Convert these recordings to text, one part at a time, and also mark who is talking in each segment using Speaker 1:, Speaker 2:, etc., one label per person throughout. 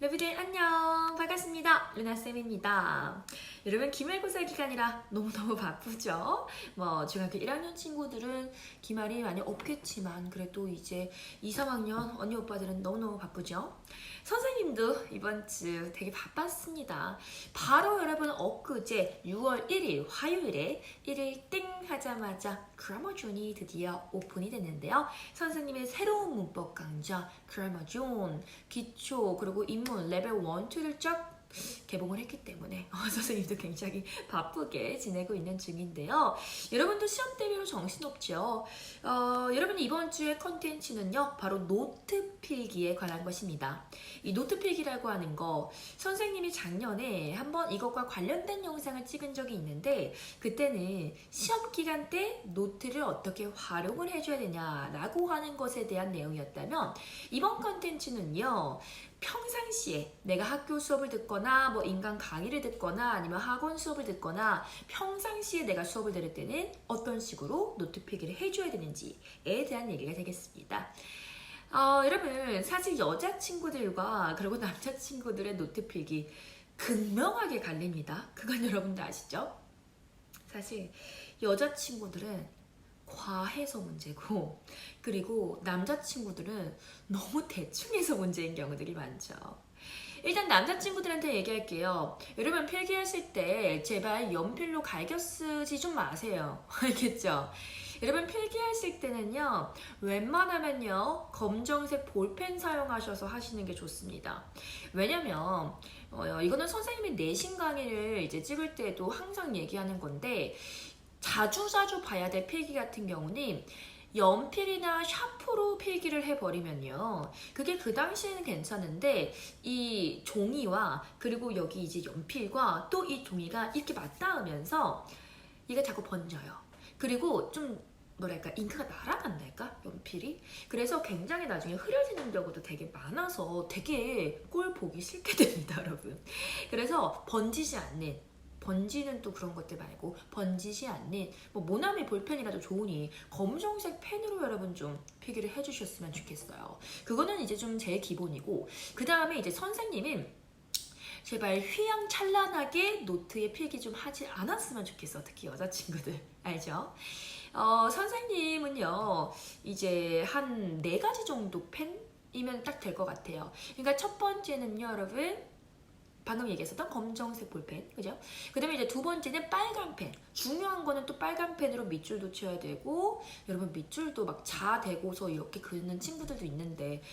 Speaker 1: 러브들 안녕, 반갑습니다. 루나쌤입니다. 여러분 기말고사 기간이라 너무너무 바쁘죠? 중학교 1학년 친구들은 기말이 많이 없겠지만 그래도 이제 2, 3학년 언니 오빠들은 너무너무 바쁘죠? 선생님도 이번 주 되게 바빴습니다. 바로 여러분 엊그제 6월 1일 화요일에 1일 땡 하자마자 그라머존이 드디어 오픈이 됐는데요. 선생님의 새로운 문법 강좌 그라머존 기초 그리고 인문 레벨 1, 2를 쫙 개봉을 했기 때문에 선생님도 굉장히 바쁘게 지내고 있는 중인데요. 여러분도 시험 대비로 정신없죠? 여러분이 이번 주의 컨텐츠는요. 바로 노트 필기에 관한 것입니다. 이 노트 필기라고 하는 거 선생님이 작년에 한번 이것과 관련된 영상을 찍은 적이 있는데 그때는 시험 기간 때 노트를 어떻게 활용을 해줘야 되냐라고 하는 것에 대한 내용이었다면 이번 컨텐츠는요. 평상시에 내가 학교 수업을 듣거나 인강 강의를 듣거나 아니면 학원 수업을 듣거나 평상시에 내가 수업을 들을 때는 어떤 식으로 노트 필기를 해줘야 되는지에 대한 얘기가 되겠습니다. 여러분 사실 여자친구들과 그리고 남자친구들의 노트 필기 극명하게 갈립니다. 그건 여러분도 아시죠? 사실 여자친구들은 과해서 문제고 그리고 남자친구들은 너무 대충해서 문제인 경우들이 많죠. 일단 남자친구들한테 얘기할게요. 여러분 필기하실 때 제발 연필로 갈겨 쓰지 좀 마세요. 알겠죠? 여러분 필기하실 때는요. 웬만하면요. 검정색 볼펜 사용하셔서 하시는 게 좋습니다. 왜냐면 이거는 선생님이 내신 강의를 이제 찍을 때도 항상 얘기하는 건데 자주 봐야 될 필기 같은 경우는 연필이나 샤프로 필기를 해버리면요. 그게 그 당시에는 괜찮은데 이 종이와 그리고 여기 이제 연필과 또 이 종이가 이렇게 맞닿으면서 이게 자꾸 번져요. 그리고 좀 뭐랄까 잉크가 날아간달까 연필이 그래서 굉장히 나중에 흐려지는 경우도 되게 많아서 되게 꼴 보기 싫게 됩니다 여러분. 그래서 번지는 또 그런 것들 말고 번지지 않는 모나미 볼펜이라도 좋으니 검정색 펜으로 여러분 좀 필기를 해주셨으면 좋겠어요. 그거는 이제 좀 제일 기본이고 그 다음에 이제 선생님은 제발 휘황찬란하게 노트에 필기 좀 하지 않았으면 좋겠어. 특히 여자친구들 알죠? 선생님은요 이제 한 4가지 정도 펜이면 딱 될 것 같아요. 그러니까 첫 번째는요 여러분 방금 얘기했었던 검정색 볼펜, 그죠? 그 다음에 이제 두 번째는 빨간 펜. 중요한 거는 또 빨간 펜으로 밑줄도 쳐야 되고, 여러분 밑줄도 막 자대고서 이렇게 그리는 친구들도 있는데,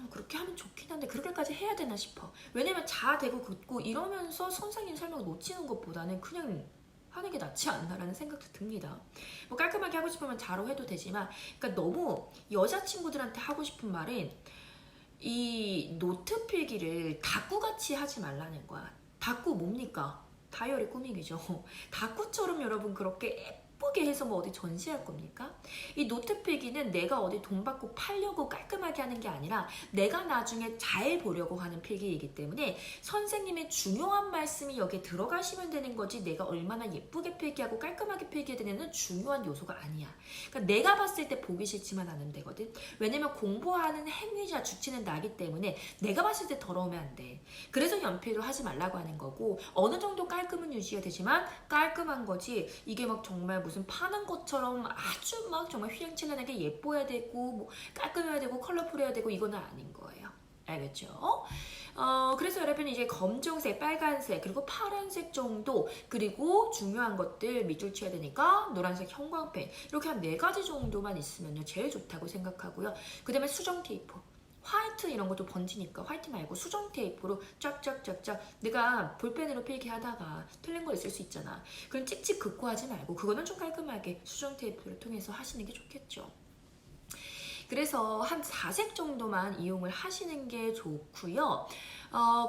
Speaker 1: 그렇게 하면 좋긴 한데, 그렇게까지 해야 되나 싶어. 왜냐면 자대고 긋고 이러면서 선생님 설명 놓치는 것보다는 그냥 하는 게 낫지 않나라는 생각도 듭니다. 깔끔하게 하고 싶으면 자로 해도 되지만, 그러니까 너무 여자친구들한테 하고 싶은 말은, 이 노트 필기를 다꾸같이 하지 말라는 거야. 다꾸 뭡니까? 다이어리 꾸미기죠. 다꾸처럼 여러분 그렇게 예쁘게 해서 어디 전시할 겁니까? 이 노트 필기는 내가 어디 돈 받고 팔려고 깔끔하게 하는 게 아니라 내가 나중에 잘 보려고 하는 필기이기 때문에 선생님의 중요한 말씀이 여기에 들어가시면 되는 거지 내가 얼마나 예쁘게 필기하고 깔끔하게 필기해야 되는 중요한 요소가 아니야. 그러니까 내가 봤을 때 보기 싫지만 않으면 되거든. 왜냐면 공부하는 행위자 주체는 나기 때문에 내가 봤을 때 더러우면 안 돼. 그래서 연필로 하지 말라고 하는 거고 어느 정도 깔끔은 유지가 되지만 깔끔한 거지 이게 정말 무슨 파는 것처럼 아주 정말 휘황찬란하게 예뻐야 되고 깔끔해야 되고 컬러풀해야 되고 이거는 아닌 거예요. 알겠죠? 그래서 여러분 이제 검정색, 빨간색, 그리고 파란색 정도 그리고 중요한 것들 밑줄 쳐야 되니까 노란색 형광펜 이렇게 한 4가지 정도만 있으면 제일 좋다고 생각하고요. 그 다음에 수정 테이프. 화이트 이런 것도 번지니까 화이트 말고 수정 테이프로 쫙쫙쫙쫙 내가 볼펜으로 필기하다가 틀린 거 있을 수 있잖아. 그럼 찍찍 긋고 하지 말고 그거는 좀 깔끔하게 수정 테이프를 통해서 하시는 게 좋겠죠. 그래서 한 4색 정도만 이용을 하시는 게 좋고요.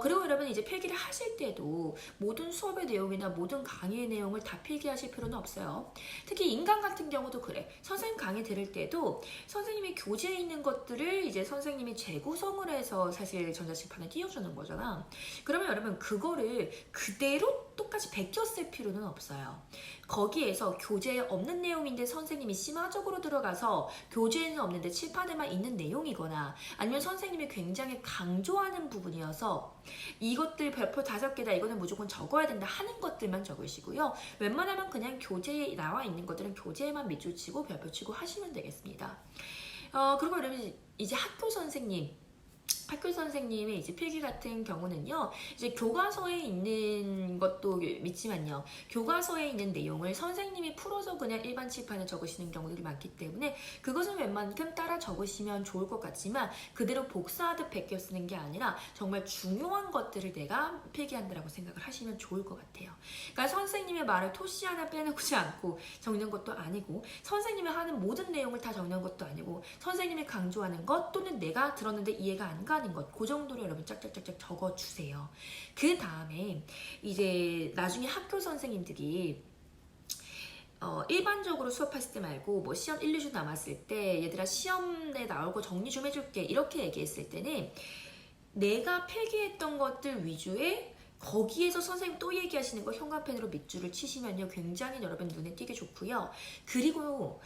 Speaker 1: 그리고 여러분 이제 필기를 하실 때도 모든 수업의 내용이나 모든 강의의 내용을 다 필기하실 필요는 없어요. 특히 인강 같은 경우도 그래. 선생님 강의 들을 때도 선생님이 교재에 있는 것들을 이제 선생님이 재구성을 해서 사실 전자칠판에 띄워주는 거잖아. 그러면 여러분 그거를 그대로 똑같이 베껴 쓸 필요는 없어요. 거기에서 교재에 없는 내용인데 선생님이 심화적으로 들어가서 교재에는 없는데 칠판에만 있는 내용이거나 아니면 선생님이 굉장히 강조하는 부분이어서 적으셔서 이것들 별표 5개다 이거는 무조건 적어야 된다 하는 것들만 적으시고요. 웬만하면 그냥 교재에 나와 있는 것들은 교재에만 밑줄 치고 별표 치고 하시면 되겠습니다. 그리고 여러분 이제 학교 선생님의 이제 필기 같은 경우는요, 이제 교과서에 있는 것도 믿지만요, 교과서에 있는 내용을 선생님이 풀어서 그냥 일반 칠판에 적으시는 경우들이 많기 때문에 그것은 웬만큼 따라 적으시면 좋을 것 같지만 그대로 복사하듯 베껴 쓰는 게 아니라 정말 중요한 것들을 내가 필기한다라고 생각을 하시면 좋을 것 같아요. 그러니까 선생님의 말을 토시 하나 빼놓지 않고 적는 것도 아니고 선생님이 하는 모든 내용을 다 적는 것도 아니고 선생님이 강조하는 것 또는 내가 들었는데 이해가 안 가는 것, 그 정도로 여러분 짝짝짝짝 적어주세요. 그 다음에 이제 나중에 학교 선생님들이 일반적으로 수업했을 때 말고 뭐 시험 1, 2주 남았을 때 얘들아 시험에 나올 거 정리 좀 해줄게 이렇게 얘기했을 때는 내가 필기했던 것들 위주의 거기에서 선생님 또 얘기하시는 거 현관펜으로 밑줄을 치시면요 굉장히 여러분 눈에 띄게 좋고요. 그리고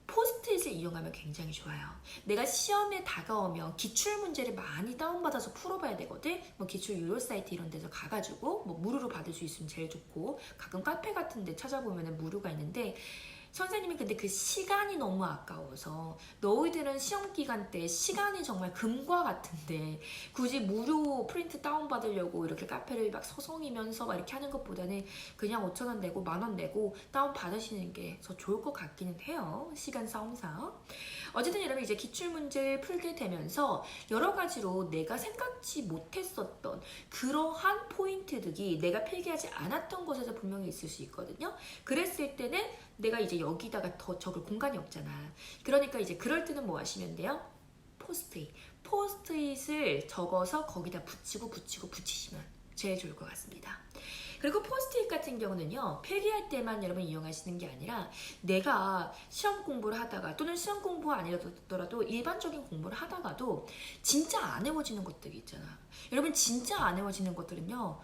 Speaker 1: 포스트잇을 이용하면 굉장히 좋아요. 내가 시험에 다가오면 기출문제를 많이 다운받아서 풀어봐야 되거든. 뭐 기출 유료 사이트 이런 데서 가가지고 뭐 무료로 받을 수 있으면 제일 좋고 가끔 카페 같은 데 찾아보면 무료가 있는데 선생님이 근데 그 시간이 너무 아까워서 너희들은 시험 기간 때 시간이 정말 금과 같은데 굳이 무료 프린트 다운받으려고 이렇게 카페를 막 서성이면서 막 이렇게 하는 것보다는 그냥 5,000원 내고 10,000원 내고 다운 받으시는 게 더 좋을 것 같기는 해요. 시간 싸움상. 어쨌든 여러분 이제 기출문제를 풀게 되면서 여러 가지로 내가 생각지 못했었던 그러한 포인트들이 내가 필기하지 않았던 곳에서 분명히 있을 수 있거든요. 그랬을 때는 내가 이제 여기다가 더 적을 공간이 없잖아. 그러니까 이제 그럴 때는 뭐 하시면 돼요? 포스트잇을 적어서 거기다 붙이시면 제일 좋을 것 같습니다. 그리고 포스트잇 같은 경우는요 필기할 때만 여러분 이용하시는 게 아니라 내가 시험 공부를 하다가 또는 시험 공부 아니더라도 일반적인 공부를 하다가도 진짜 안 외워지는 것들이 있잖아. 여러분 진짜 안 외워지는 것들은요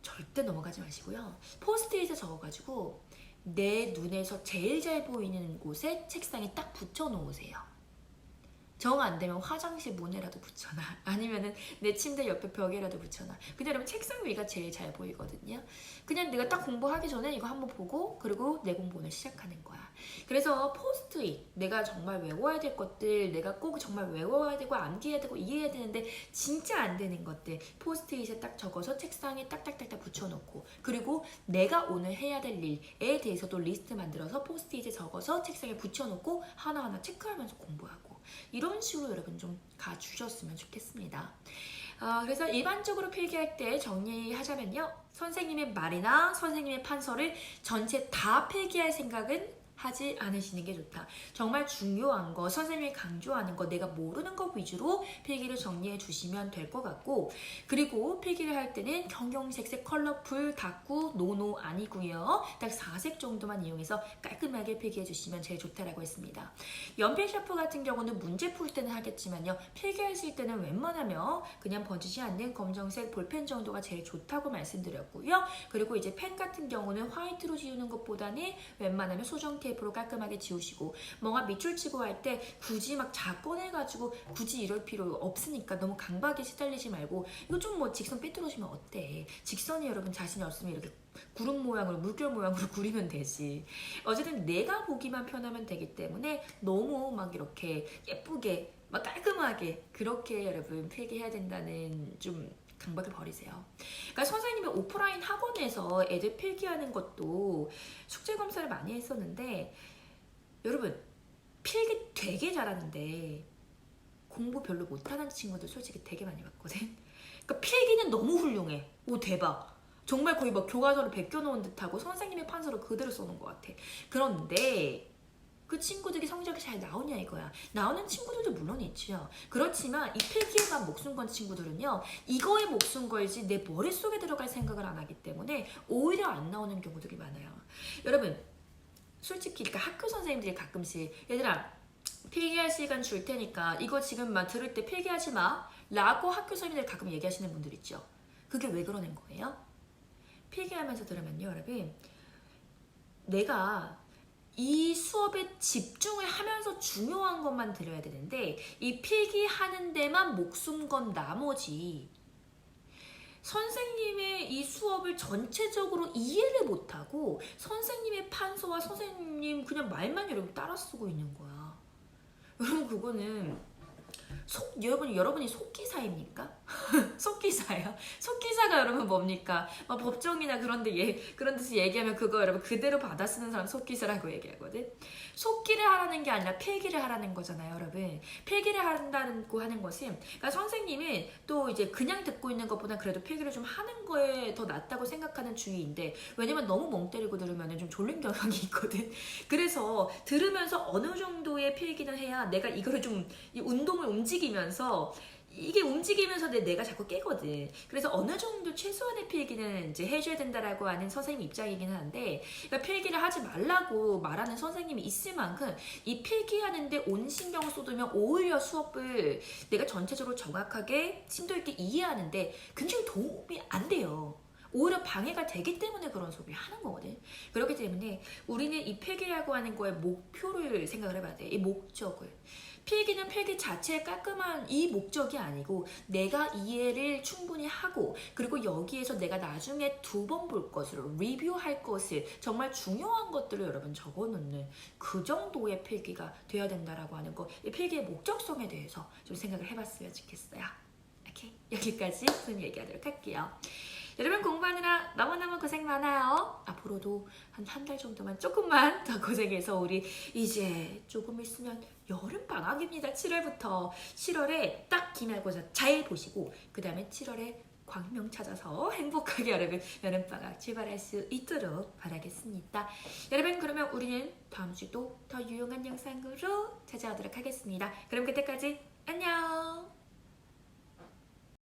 Speaker 1: 절대 넘어가지 마시고요. 포스트잇에 적어가지고 내 눈에서 제일 잘 보이는 곳에 책상에 딱 붙여 놓으세요. 정 안 되면 화장실 문에라도 붙여놔. 아니면은 내 침대 옆에 벽에라도 붙여놔. 근데 여러분 책상 위가 제일 잘 보이거든요. 그냥 내가 딱 공부하기 전에 이거 한번 보고 그리고 내 공부를 시작하는 거야. 그래서 포스트잇, 내가 정말 외워야 될 것들, 내가 꼭 정말 외워야 되고 암기해야 되고 이해해야 되는데 진짜 안 되는 것들 포스트잇에 딱 적어서 책상에 딱딱딱딱 붙여놓고 그리고 내가 오늘 해야 될 일에 대해서도 리스트 만들어서 포스트잇에 적어서 책상에 붙여놓고 하나하나 체크하면서 공부하고 이런 식으로 여러분 좀 가주셨으면 좋겠습니다. 그래서 일반적으로 필기할 때 정리하자면요. 선생님의 말이나 선생님의 판서를 전체 다 필기할 생각은 하지 않으시는 게 좋다. 정말 중요한 거, 선생님이 강조하는 거, 내가 모르는 거 위주로 필기를 정리해 주시면 될 것 같고 그리고 필기를 할 때는 경경색색 컬러풀, 다꾸, 노노 아니고요. 딱 4색 정도만 이용해서 깔끔하게 필기해 주시면 제일 좋다라고 했습니다. 연필 샤프 같은 경우는 문제 풀 때는 하겠지만요. 필기하실 때는 웬만하면 그냥 번지지 않는 검정색 볼펜 정도가 제일 좋다고 말씀드렸고요. 그리고 이제 펜 같은 경우는 화이트로 지우는 것보다는 웬만하면 소정 테이프로 깔끔하게 지우시고 뭔가 밑줄 치고 할 때 굳이 막 꺼내가지고 굳이 이럴 필요 없으니까 너무 강박에 시달리지 말고 이거 좀 뭐 직선 삐뚤어지면 어때? 직선이 여러분 자신이 없으면 이렇게 구름 모양으로 물결 모양으로 그리면 되지. 어쨌든 내가 보기만 편하면 되기 때문에 너무 막 이렇게 예쁘게 막 깔끔하게 그렇게 여러분 필기해야 된다는 좀 강박을 버리세요. 그러니까 선생님이 오프라인 학원에서 애들 필기하는 것도 숙제 검사를 많이 했었는데 여러분 필기 되게 잘하는데 공부 별로 못하는 친구들 솔직히 되게 많이 봤거든. 그러니까 필기는 너무 훌륭해. 오 대박. 정말 거의 막 교과서를 베껴놓은 듯하고 선생님의 판서를 그대로 써놓은 것 같아. 그런데 그 친구들이 성적이 잘 나오냐 이거야. 나오는 친구들도 물론 있죠. 그렇지만 이 필기에만 목숨 건 친구들은요. 이거에 목숨 걸지 내 머릿속에 들어갈 생각을 안 하기 때문에 오히려 안 나오는 경우들이 많아요. 여러분 솔직히 그러니까 학교 선생님들이 가끔씩 얘들아 필기할 시간 줄 테니까 이거 지금 막 들을 때 필기하지 마 라고 학교 선생님들 가끔 얘기하시는 분들 있죠. 그게 왜 그러는 거예요? 필기하면서 들으면요 여러분 내가 이 수업에 집중을 하면서 중요한 것만 들어야 되는데 이 필기하는 데만 목숨 건 나머지 선생님의 이 수업을 전체적으로 이해를 못하고 선생님의 판서와 선생님 그냥 말만 여러분 따라 쓰고 있는 거야. 여러분 그거는 여러분이 속기사입니까? 속기사예요? 속기사가 여러분 뭡니까? 법정이나 그런 데서 얘기하면 그거 여러분 그대로 받아 쓰는 사람 속기사라고 얘기하거든. 속기를 하라는 게 아니라 필기를 하라는 거잖아요, 여러분. 필기를 한다고 하는 것은 그러니까 선생님이 또 이제 그냥 듣고 있는 것보다 그래도 필기를 좀 하는 거에 더 낫다고 생각하는 주의인데 왜냐면 너무 멍 때리고 들으면 좀 졸린 경향이 있거든. 그래서 들으면서 어느 정도의 필기는 해야 내가 이거를 좀 이 운동을 움직이면서 이게 움직이면서 내가 자꾸 깨거든. 그래서 어느 정도 최소한의 필기는 이제 해줘야 된다라고 하는 선생님 입장이긴 한데, 그러니까 필기를 하지 말라고 말하는 선생님이 있을 만큼 이 필기하는데 온 신경을 쏟으면 오히려 수업을 내가 전체적으로 정확하게 심도 있게 이해하는데 굉장히 도움이 안 돼요. 오히려 방해가 되기 때문에 그런 소리를 하는 거거든. 그렇기 때문에 우리는 이 필기라고 하는 거에 목표를 생각을 해봐야 돼. 이 목적을. 필기는 필기 자체의 깔끔한 이 목적이 아니고 내가 이해를 충분히 하고 그리고 여기에서 내가 나중에 2번 볼 것을 리뷰할 것을 정말 중요한 것들을 여러분 적어놓는 그 정도의 필기가 되어야 된다라고 하는 거, 이 필기의 목적성에 대해서 좀 생각을 해봤으면 좋겠어요. 오케이, 여기까지 좀 얘기하도록 할게요. 여러분 공부하느라 너무너무 고생 많아요. 앞으로도 한 달 정도만 조금만 더 고생해서 우리 이제 조금 있으면 여름방학입니다. 7월부터 7월에 딱 기말고사 잘 보시고 그 다음에 7월에 광명 찾아서 행복하게 여러분 여름방학 출발할 수 있도록 바라겠습니다. 여러분 그러면 우리는 다음 주도 더 유용한 영상으로 찾아오도록 하겠습니다. 그럼 그때까지 안녕.